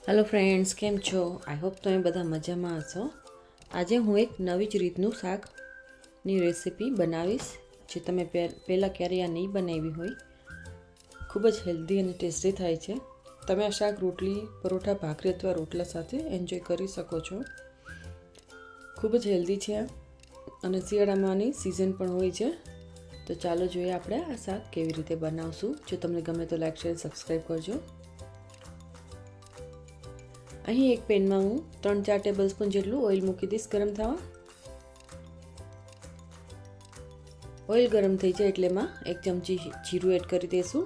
Hello friends, કેમ છો? I hope તમે બધા મજામાં હશો. આજે હું એક નવી જ રીતનું શાકની રેસીપી બનાવીશ જે તમે પહેલાં ક્યારેય નહીં બનાવી હોય. ખૂબ જ હેલ્ધી અને ટેસ્ટી થાય છે. તમે આ શાક રોટલી, પરોઠા, ભાખરી અથવા રોટલા સાથે એન્જોય કરી શકો છો. ખૂબ જ હેલ્ધી છે અને શિયાળામાંની સિઝન પણ હોય છે. તો ચાલો જોઈએ આપણે આ શાક કેવી રીતે બનાવશું. જો તમને ગમે તો લાઈક, શેર, સબસ્ક્રાઈબ કરજો. અહીં એક પેનમાં હું 3-4 ટેબલસ્પૂન જેટલું ઓઇલ મૂકી દઈશ ગરમ થવા. ઓઇલ ગરમ થઈ જાય એટલે એમાં 1 ચમચી જીરું એડ કરી દઈશું.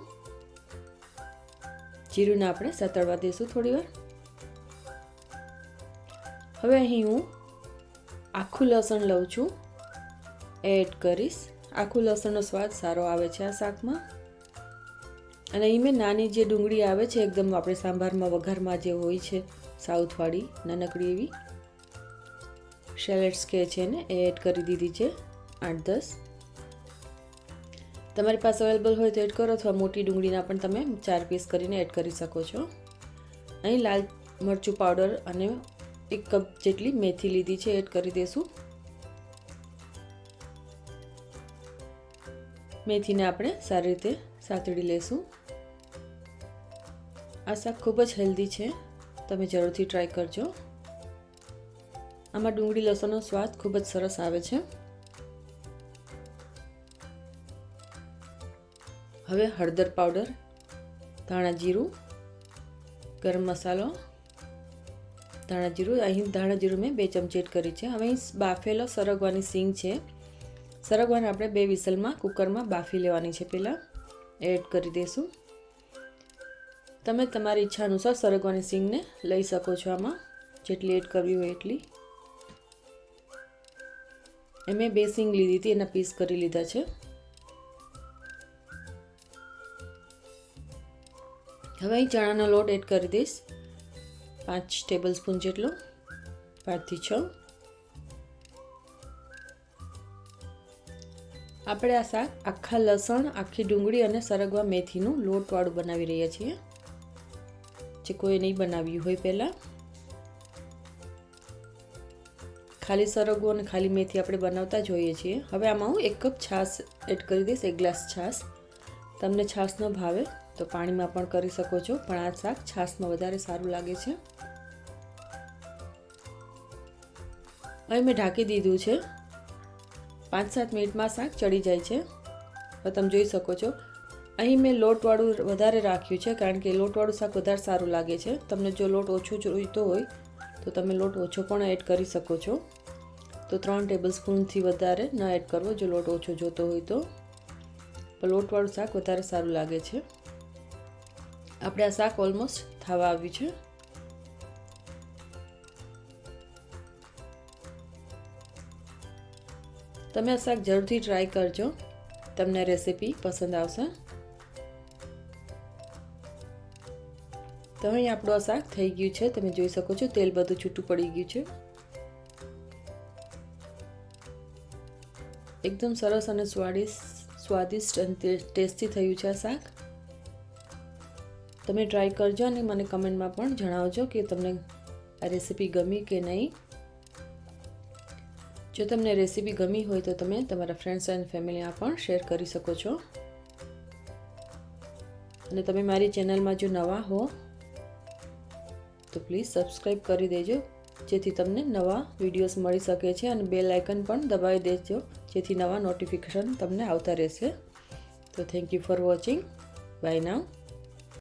જીરુંને આપણે સતળવા દઈશું થોડી વાર. હવે અહીં હું આખું લસણ લઉં છું, એડ કરીશ. આખું લસણનો સ્વાદ સારો આવે છે આ શાકમાં. અને અહીં મેં નાની જે ડુંગળી આવે છે, એકદમ આપણે સાંભારમાં વઘારમાં જે હોય છે સાઉથવાળી, નાનકડી એવી શેલેટ્સ કહે છે ને, એ એડ કરી દીધી છે 8-10. તમારી પાસે અવેલેબલ હોય તો એડ કરો, અથવા મોટી ડુંગળીના પણ તમે 4 પીસ કરીને એડ કરી શકો છો. અહીં લાલ મરચું પાવડર અને 1 કપ જેટલી મેથી લીધી છે, એડ કરી દઈશું. મેથીને આપણે સારી રીતે સાતળી લેશું. આ શાક ખૂબ જ હેલ્ધી છે, તમે જરૂરથી ટ્રાય કરજો. આમાં ડુંગળી લસણનો સ્વાદ ખૂબ જ સરસ આવે છે. હવે હળદર પાવડર, ધાણા જીરું, ગરમ મસાલો, ધાણા જીરું. અહીં ધાણા જીરું મેં 2 ચમચી એડ કરી છે. હવે અહીં બાફેલો સરગવાની સિંગ છે. સરગવાને આપણે 2 વિસલમાં કુકરમાં બાફી લેવાની છે. પહેલાં એડ કરી દઈશું. તમે તમારી ઈચ્છા અનુસાર સરગવાની સિંગને લઈ શકો છો. આમાં જેટલી એડ કરવી હોય એટલી. મેં 2 સિંગ લીધી હતી, એના પીસ કરી લીધા છે. હવે અહીં ચણાનો લોટ એડ કરી દઈશ, 5 ટેબલસ્પૂન જેટલો, 5 થી 6. આપણે આ શાક આખા લસણ, આખી ડુંગળી અને સરગવા મેથીનું લોટવાળું બનાવી રહ્યા છીએ, જે કોઈ નહીં બનાવ્યું હોય. પહેલાં ખાલી સરગવો અને ખાલી મેથી આપણે બનાવતા જ હોઈએ છીએ. હવે આમાં હું 1 કપ છાશ એડ કરી દઈશ, 1 ગ્લાસ છાશ. તમને છાશ ન ભાવે તો પાણીમાં પણ કરી શકો છો, પણ આ શાક છાશમાં વધારે સારું લાગે છે. હવે મેં ઢાંકી દીધું છે. 5-7 મિનિટમાં શાક ચડી જાય છે. હવે તમે જોઈ શકો છો. અહીં મેં લોટવાળું વધારે રાખ્યું છે, કારણ કે લોટવાળું શાક વધારે સારું લાગે છે. તમને જો લોટ ઓછો જોઈતો હોય તો તમે લોટ ઓછો પણ એડ કરી શકો છો. તો 3 ટેબલસ્પૂનથી વધારે ન એડ કરવો જો લોટ ઓછો જોતો હોય તો. લોટવાળું શાક વધારે સારું લાગે છે. આપણે આ શાક ઓલમોસ્ટ થવા આવ્યું છે. તમે આ શાક જરૂરથી ટ્રાય કરજો, તમને રેસીપી પસંદ આવશે. તો અહીં આપણું આ શાક થઈ ગયું છે. તમે જોઈ શકો છો તેલ બધું છૂટું પડી ગયું છે. એકદમ સરસ અને સ્વાદિષ્ટ અને ટેસ્ટી થયું છે આ શાક. તમે ટ્રાય કરજો અને મને કમેન્ટમાં પણ જણાવજો કે તમને આ રેસીપી ગમી કે નહીં. જો તમને રેસીપી ગમી હોય તો તમે તમારા ફ્રેન્ડ્સ એન્ડ ફેમિલીમાં પણ શેર કરી શકો છો. અને તમે મારી ચેનલમાં જો નવા હો તો પ્લીઝ સબસ્ક્રાઈબ કરી દેજો, જેથી તમને નવા વિડીયોઝ મળી શકે છે. અને બેલ આઇકન પણ દબાવી દેજો, જેથી નવા નોટિફિકેશન તમને આવતા રહેશે. તો thank you for watching. Bye now.